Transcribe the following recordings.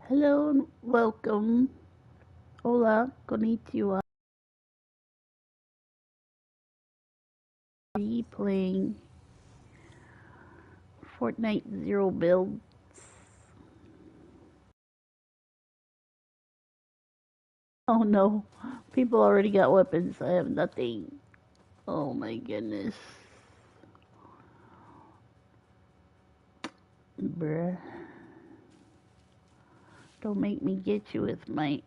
Hello and welcome. Hola, konnichiwa. We playing Fortnite Zero builds. Oh no, people already got weapons. I have nothing. Oh my goodness. Bruh. Don't make me get you with my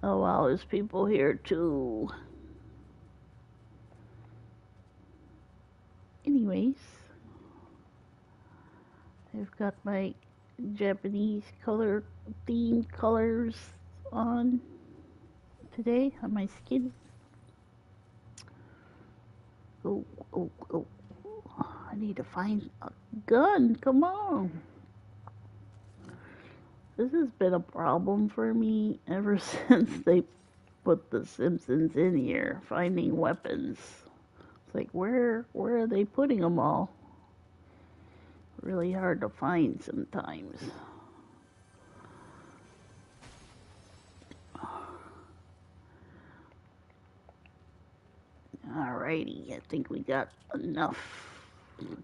Oh wow, there's people here too. Anyways, I've got my Japanese color themed colors on today on my skin. Oh, oh, oh. I need to find a gun. Come on. This has been a problem for me ever since they put the Simpsons in here, finding weapons. It's like, where are they putting them all? Really hard to find sometimes. Alrighty, I think we got enough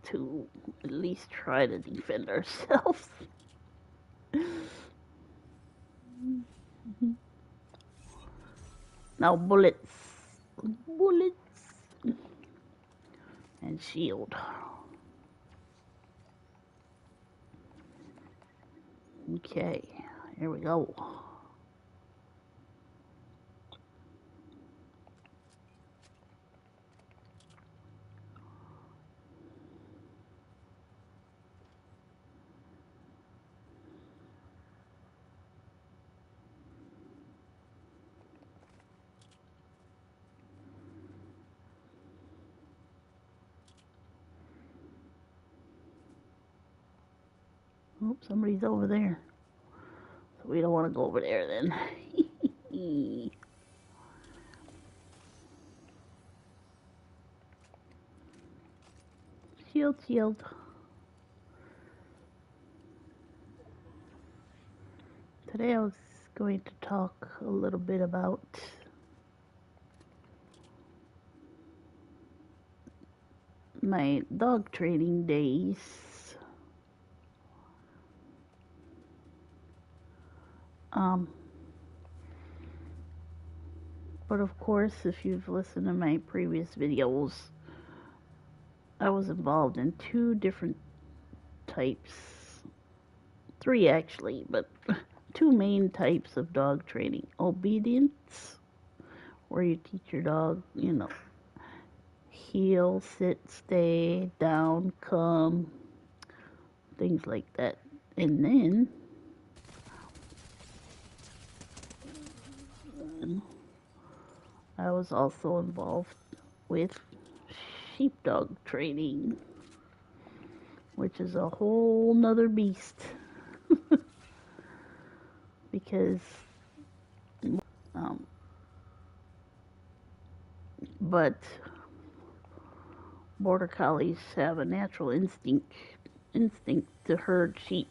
to at least try to defend ourselves. Now bullets. Bullets. And shield. Okay, here we go. Oh, somebody's over there. So we don't want to go over there then. Shield, shield. Today I was going to talk a little bit about my dog training days. Um, but of course, if you've listened to my previous videos, I was involved in two different types, three actually, but two main types of dog training. Obedience, where you teach your dog, heel, sit, stay, down, come, things like that. And then I was also involved with sheepdog training, which is a whole nother beast. Because, um, but border collies have a natural instinct to herd sheep.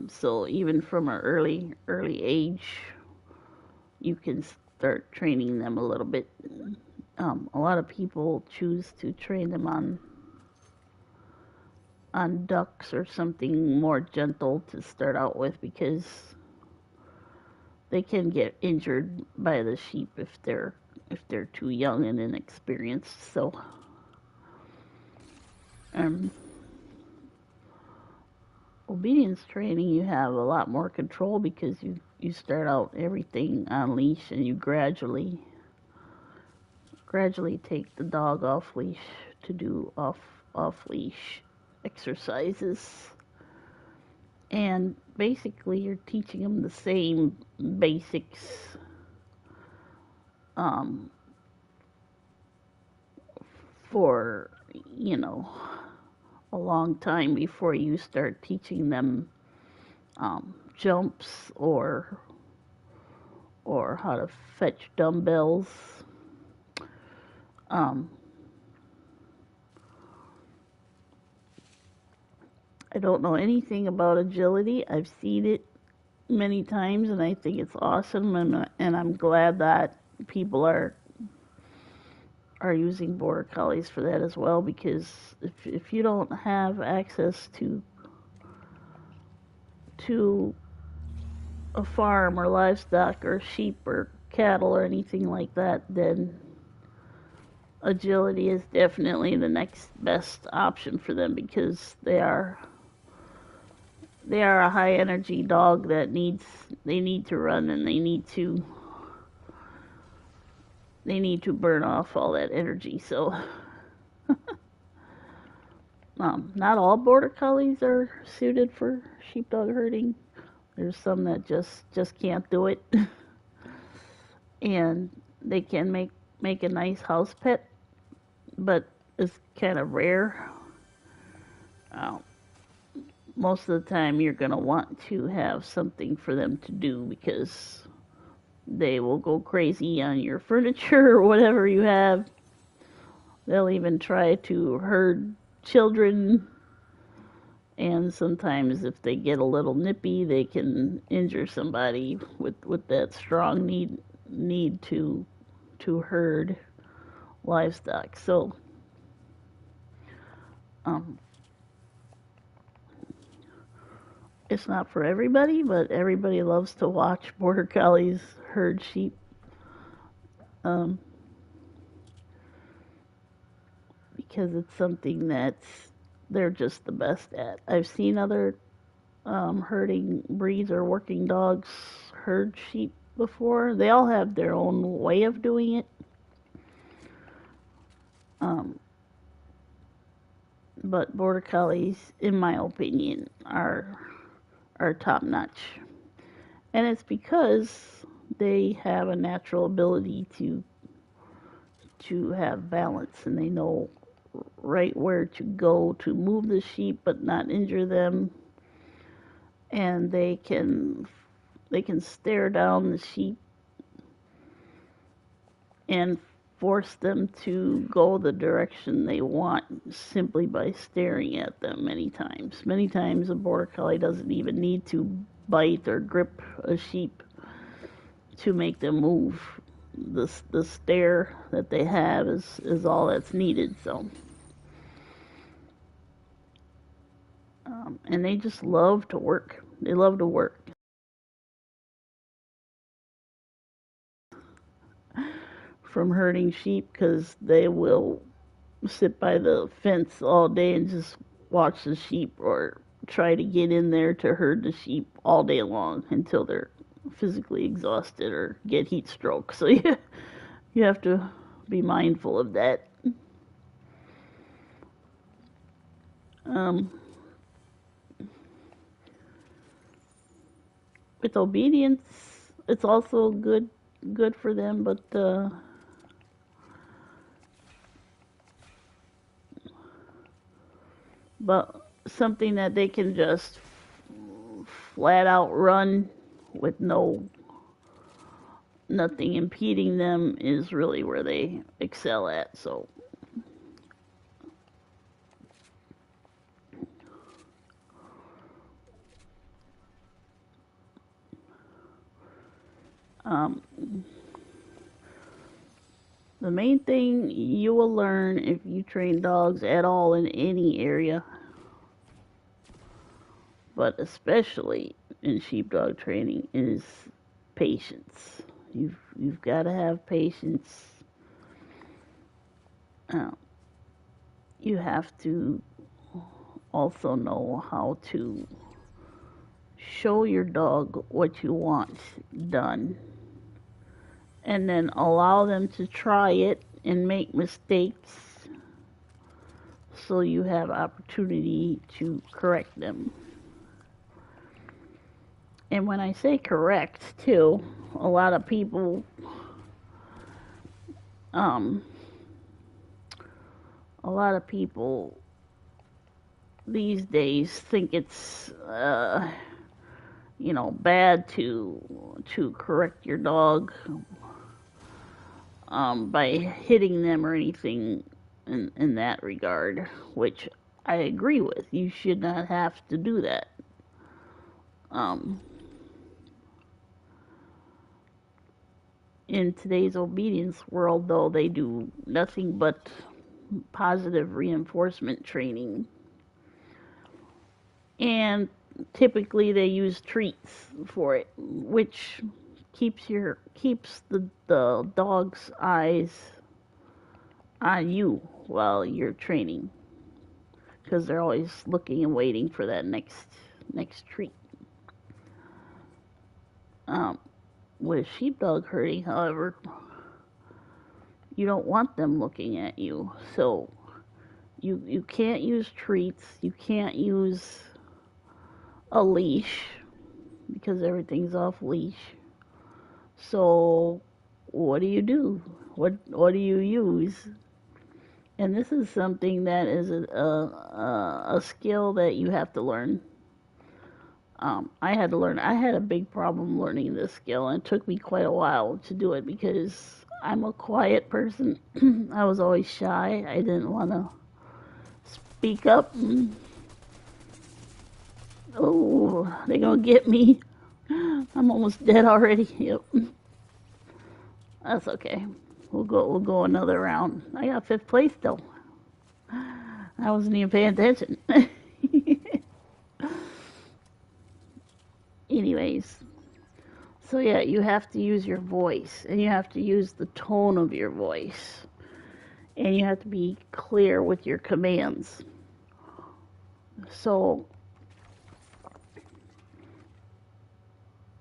So even from an early age, you can start training them a little bit. A lot of people choose to train them on ducks or something more gentle to start out with because they can get injured by the sheep if they're too young and inexperienced. So um, obedience training, you have a lot more control because you start out everything on leash and you gradually take the dog off leash to do off leash exercises. And basically you're teaching them the same basics um, for a long time before you start teaching them jumps or how to fetch dumbbells. Um, I don't know anything about agility. I've seen it many times, and I think it's awesome, and I'm glad that people are using border collies for that as well, because if you don't have access to a farm or livestock or sheep or cattle or anything like that, then agility is definitely the next best option for them, because they are a high energy dog that they need to run, and they need to burn off all that energy. So not all border collies are suited for sheepdog herding. There's some that just can't do it, and they can make a nice house pet, but it's kind of rare. Uh, Most of the time, you're gonna want to have something for them to do, because they will go crazy on your furniture or whatever you have. They'll even try to herd children, and sometimes if they get a little nippy, they can injure somebody with that strong need to herd livestock. So um, it's not for everybody, but everybody loves to watch border collies herd sheep. Um, because it's something they're just the best at. I've seen other herding breeds or working dogs herd sheep before. They all have their own way of doing it. Um, but border collies, in my opinion, are top notch, and it's because they have a natural ability to have balance, and they know right where to go to move the sheep but not injure them, and they can stare down the sheep and force them to go the direction they want simply by staring at them many times. Many times a border collie doesn't even need to bite or grip a sheep to make them move. The stare that they have is all that's needed. So and they just love to work. They love to work. From herding sheep, because they will sit by the fence all day and just watch the sheep, or try to get in there to herd the sheep all day long until they're physically exhausted or get heat stroke. So you have to be mindful of that. Um, with obedience, it's also good for them, but something that they can just flat out run with nothing impeding them is really where they excel at. So um, the main thing you will learn if you train dogs at all in any area, but especially in sheepdog training, is patience. You've got to have patience. Uh, you have to also know how to show your dog what you want done, and then allow them to try it and make mistakes, so you have opportunity to correct them. And when I say correct, too, a lot of people um a lot of people these days think it's bad to correct your dog by hitting them or anything in that regard, which I agree with. You should not have to do that. Um, in today's obedience world, though, they do nothing but positive reinforcement training. And typically they use treats for it, which keeps the dog's eyes on you while you're training, because they're always looking and waiting for that next treat. With sheepdog herding, however, you don't want them looking at you, so you can't use treats, you can't use a leash because everything's off leash. So what do you do? What do you use? And this is something that is a skill that you have to learn. I had to learn. I had a big problem learning this skill, and it took me quite a while to do it because I'm a quiet person. I was always shy. I didn't want to speak up. Oh, they're gonna get me. I'm almost dead already. Yep. That's okay. We'll go another round. I got fifth place though. I wasn't even paying attention. Anyways, so yeah, you have to use your voice, and you have to use the tone of your voice, and you have to be clear with your commands. So,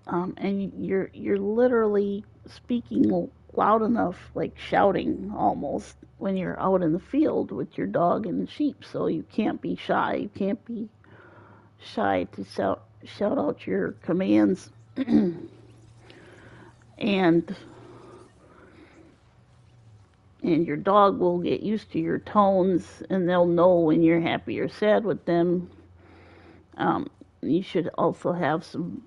and you're literally speaking loud enough, like shouting almost, when you're out in the field with your dog and the sheep. So you can't be shy. You can't be shy to shout out your commands. and your dog will get used to your tones, and they'll know when you're happy or sad with them. You should also have some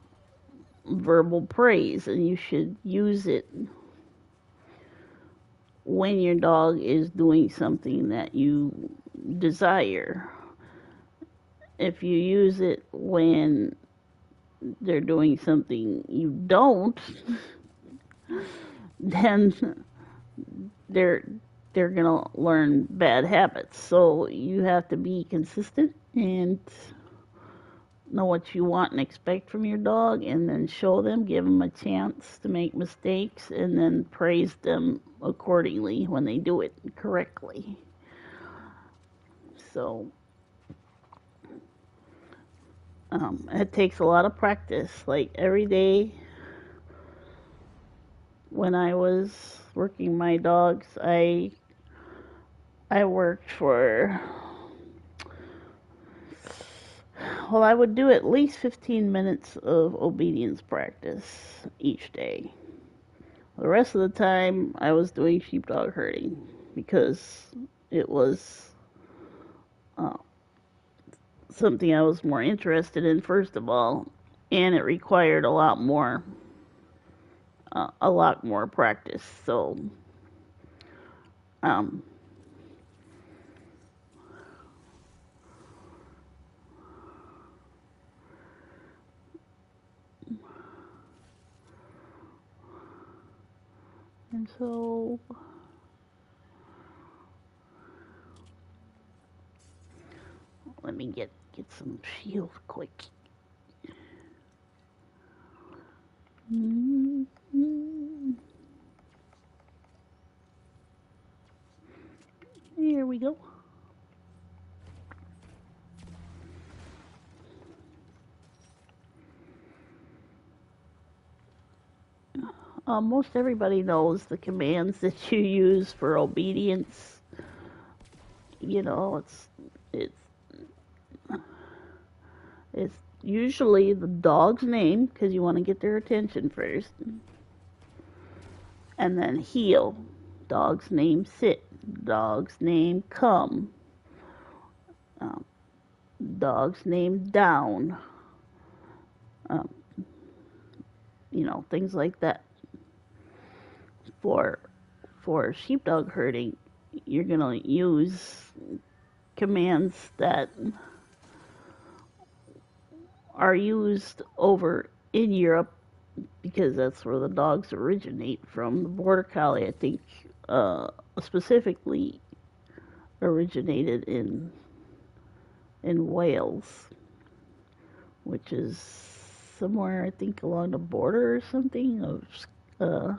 verbal praise, and you should use it when your dog is doing something that you desire. If you use it when they're doing something you don't, then they're gonna learn bad habits. So you have to be consistent and know what you want and expect from your dog, and then show them, give them a chance to make mistakes, and then praise them accordingly when they do it correctly. So it takes a lot of practice. Like every day when I was working my dogs, I worked for, well, I would do at least 15 minutes of obedience practice each day. The rest of the time I was doing sheepdog herding because it was something I was more interested in, first of all, and it required a lot more practice. So and so let me get some shield quick. Here we go. Most everybody knows the commands that you use for obedience. You know, it's usually the dog's name, because you want to get their attention first, and then heel, dog's name sit, dog's name come, dog's name down, things like that. For sheepdog herding, you're gonna use commands that are used over in Europe, because that's where the dogs originate from. The Border Collie, I think, specifically originated in Wales, which is somewhere, I think, along the border or something of uh,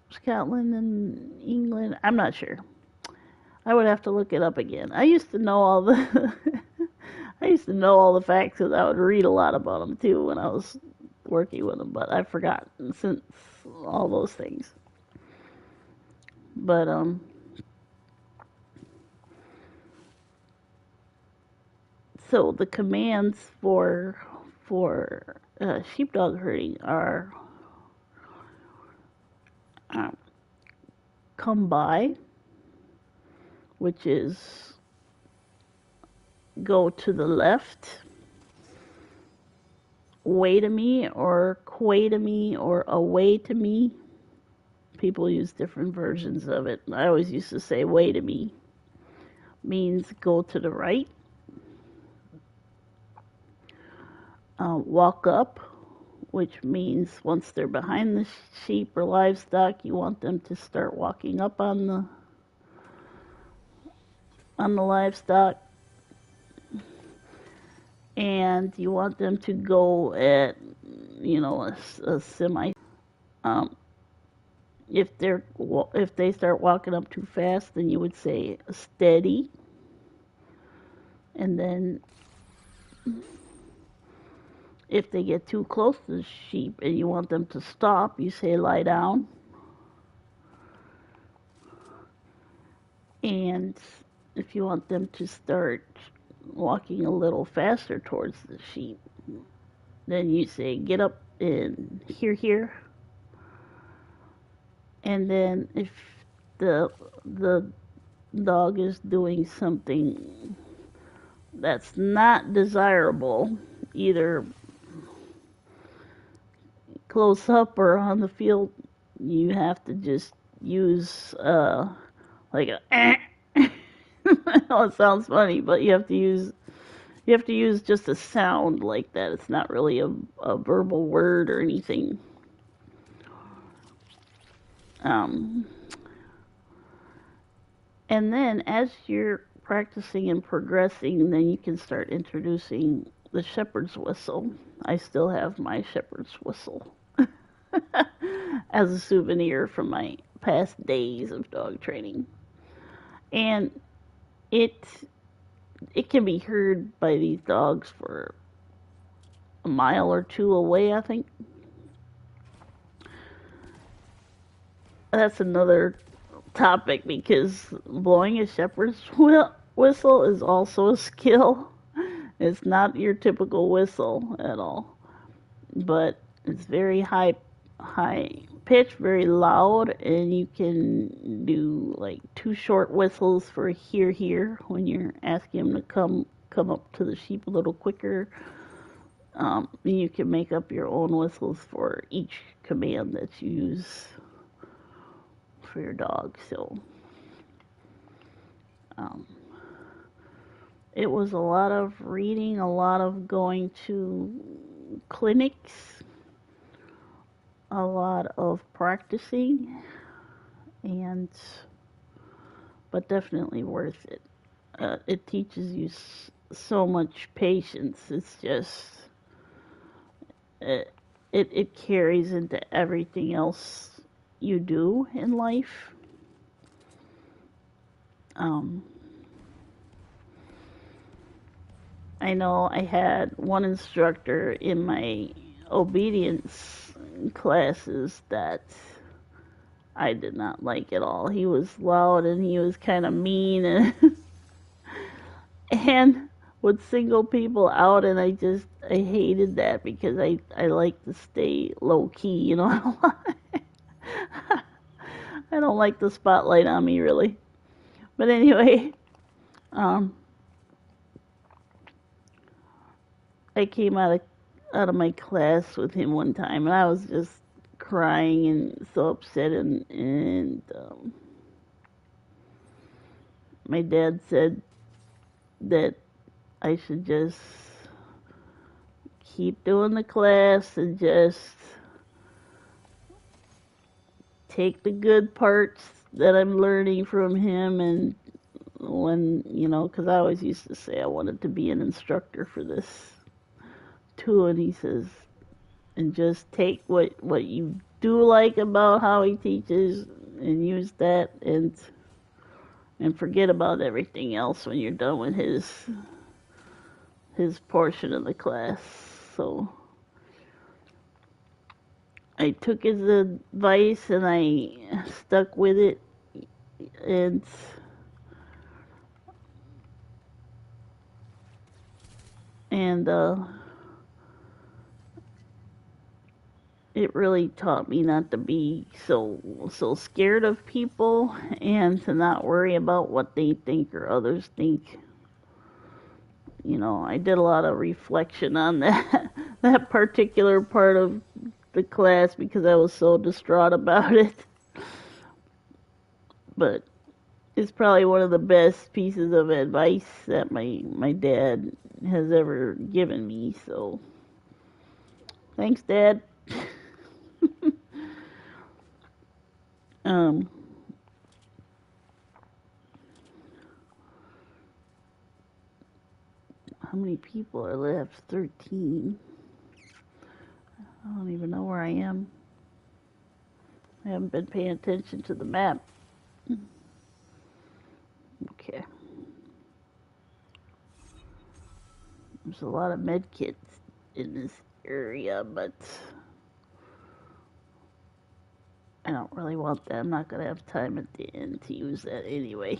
Scotland and England. I'm not sure. I would have to look it up again. I used to know all the I used to know all the facts because I would read a lot about them too when I was working with them, but I've forgotten since all those things. But so the commands for sheepdog herding are um, come by, which is go to the left, way to me, or quay to me, or away to me. People use different versions of it. I always used to say way to me means go to the right. Walk up, which means once they're behind the sheep or livestock, you want them to start walking up on the livestock, and you want them to go at a semi. Um, if they start walking up too fast, then you would say steady, and then if they get too close to the sheep and you want them to stop, you say lie down. And if you want them to start walking a little faster towards the sheep, then you say get up and here. And then if the dog is doing something that's not desirable, either close up or on the field, you have to just use like a I know it sounds funny, but you have to use just a sound like that. It's not really a verbal word or anything. And then as you're practicing and progressing, then you can start introducing the shepherd's whistle. I still have my shepherd's whistle as a souvenir from my past days of dog training. And it can be heard by these dogs for a mile or two away, I think. That's another topic, because blowing a shepherd's whistle is also a skill. It's not your typical whistle at all, but it's very high pitch, very loud, and you can do like 2 short whistles for here when you're asking them to come up to the sheep a little quicker. You can make up your own whistles for each command that you use for your dog. So it was a lot of reading, a lot of going to clinics, a lot of practicing, but definitely worth it. It teaches you so much patience. It's just it carries into everything else you do in life. I know I had one instructor in my obedience classes that I did not like at all. He was loud and he was kind of mean and would single people out, and I hated that, because I like to stay low key, I don't like the spotlight on me, really. But anyway, I came out of my class with him one time, and I was just crying and so upset, and my dad said that I should just keep doing the class and just take the good parts that I'm learning from him. And when, because I always used to say I wanted to be an instructor for this too, and he says, and just take what you do like about how he teaches and use that, and forget about everything else when you're done with his portion of the class. So I took his advice and I stuck with it, and it really taught me not to be so scared of people, and to not worry about what they think or others think. I did a lot of reflection on that that particular part of the class because I was so distraught about it. But it's probably one of the best pieces of advice that my dad has ever given me. So thanks, Dad. um, how many people are left? 13. I don't even know where I am. I haven't been paying attention to the map. Okay. There's a lot of med kits in this area, but I don't really want that. I'm not going to have time at the end to use that anyway.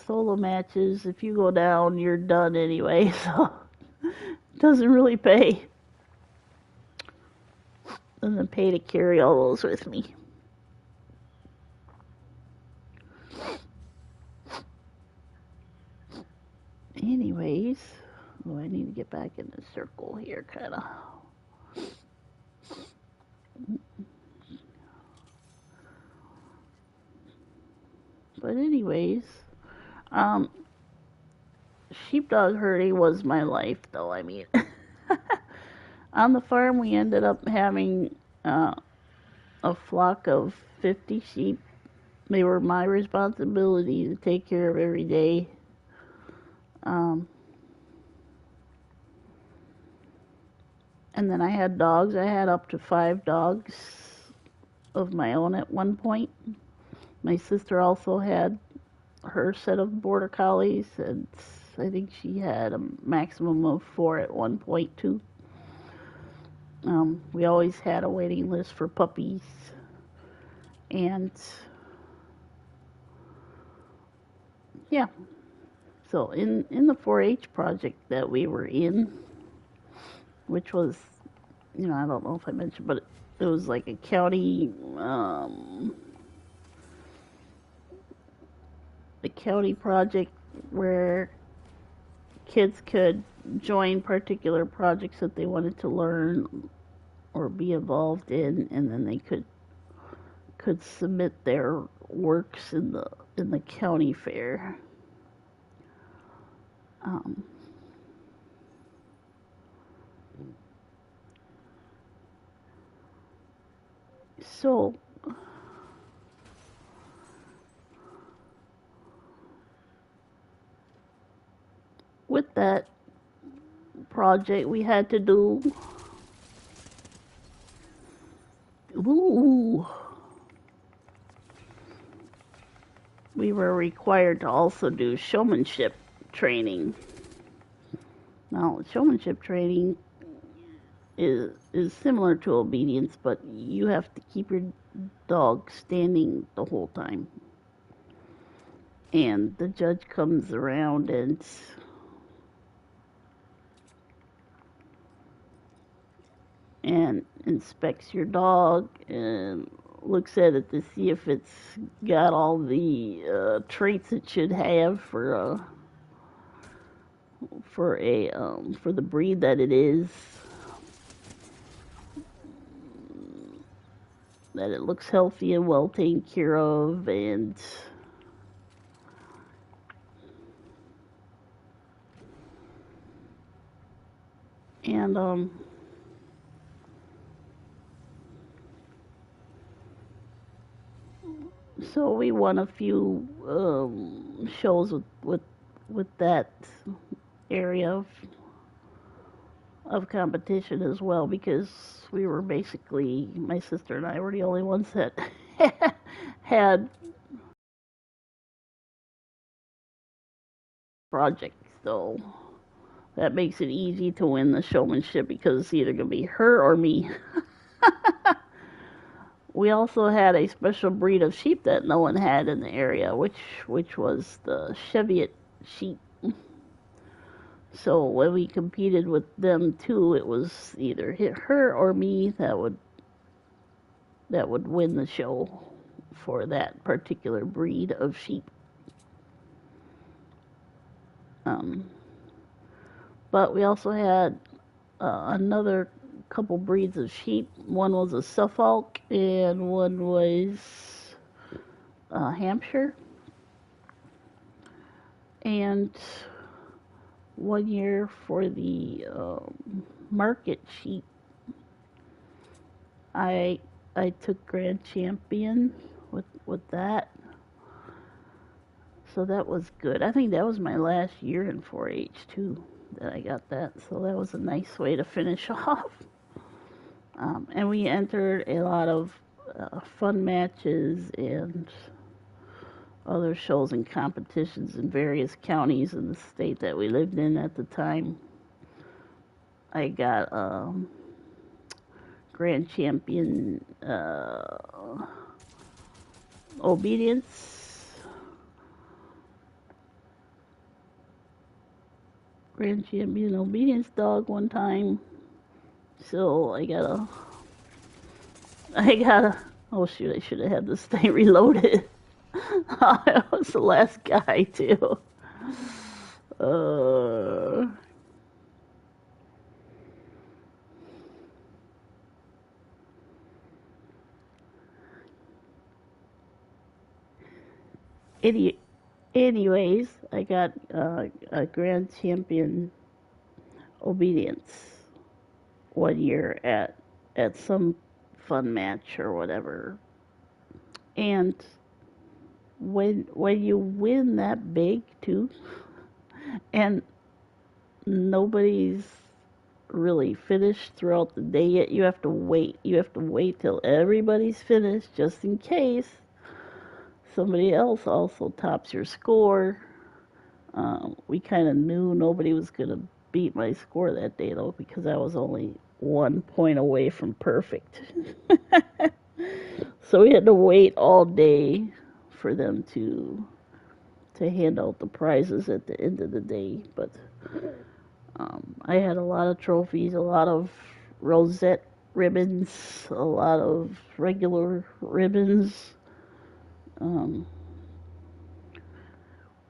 Solo matches, if you go down, you're done anyway, so it doesn't really pay. Doesn't pay to carry all those with me. Anyways, I need to get back in the circle here, kind of. But anyways, sheepdog herding was my life, though. I mean, on the farm, we ended up having a flock of 50 sheep. They were my responsibility to take care of every day. And then I had dogs. I had up to 5 dogs of my own at one point. My sister also had her set of border collies, and I think she had a maximum of 4 at one point too. We always had a waiting list for puppies, and yeah. So in the 4-H project that we were in, which was, I don't know if I mentioned, but it was like a county, project where kids could join particular projects that they wanted to learn or be involved in, and then they could submit their works in the county fair. So with that project, we had to do we were required to also do showmanship training. Now, showmanship training is similar to obedience, but you have to keep your dog standing the whole time. And the judge comes around and inspects your dog and looks at it to see if it's got all the traits it should have for the breed that it is, that it looks healthy and well taken care of, and so we won a few shows with that area of competition as well, because we were basically, my sister and I were the only ones that had projects. So that makes it easy to win the showmanship, because it's either going to be her or me. We also had a special breed of sheep that no one had in the area, which was the Cheviot sheep. So when we competed with them too, it was either her or me that would win the show for that particular breed of sheep. Um, but we also had another couple breeds of sheep. One was a Suffolk and one was Hampshire. And one year for the market sheep, I took grand champion with that. So that was good. I think that was my last year in 4-H too that I got that. So that was a nice way to finish off. And we entered a lot of fun matches and other shows and competitions in various counties in the state that we lived in at the time. I got grand champion obedience, grand champion obedience dog one time. So I got a, oh shoot, I should have had this thing reloaded. I was the last guy too. Uh, any, anyways, I got a grand champion obedience one year at some fun match or whatever. And when you win that big too, and nobody's really finished throughout the day yet, you have to wait. You have to wait till everybody's finished, just in case somebody else also tops your score. We kind of knew nobody was gonna beat my score that day though, because I was only 1 point away from perfect. So we had to wait all day for them to hand out the prizes at the end of the day. But I had a lot of trophies, a lot of rosette ribbons, a lot of regular ribbons. Um,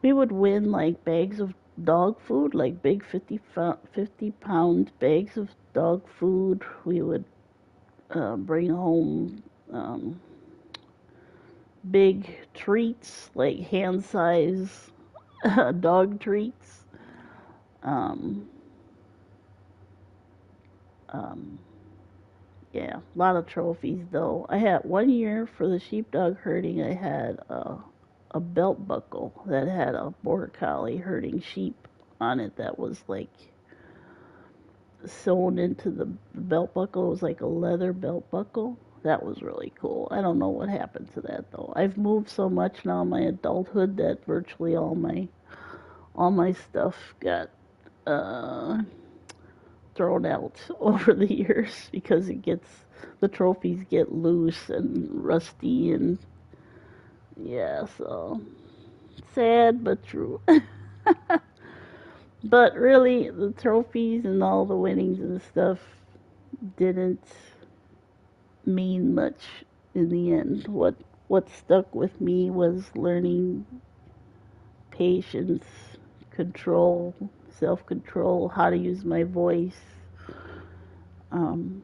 we would win like bags of dog food, like big 50-pound bags of dog food. We would bring home big treats, like hand size dog treats. Um, um, yeah, a lot of trophies though. I had one year for the sheepdog herding, I had a belt buckle that had a border collie herding sheep on it that was like sewn into the belt buckle. It was like a leather belt buckle. That was really cool. I don't know what happened to that though. I've moved so much now in my adulthood that virtually all my stuff got uh, thrown out over the years, because the trophies get loose and rusty, and yeah, so sad but true. But really, the trophies and all the winnings and stuff didn't mean much in the end. What stuck with me was learning patience, control, self-control, how to use my voice, um,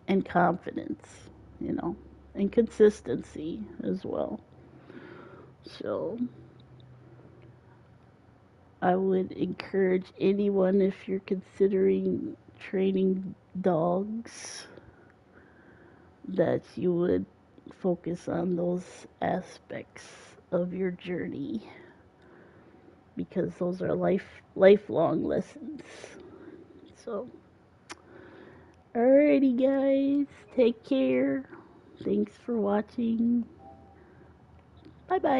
and confidence, you know. and consistency as well. So I would encourage anyone, if you're considering training dogs, that you would focus on those aspects of your journey, because those are lifelong lessons. So, alrighty guys, take care. Thanks for watching. Bye bye.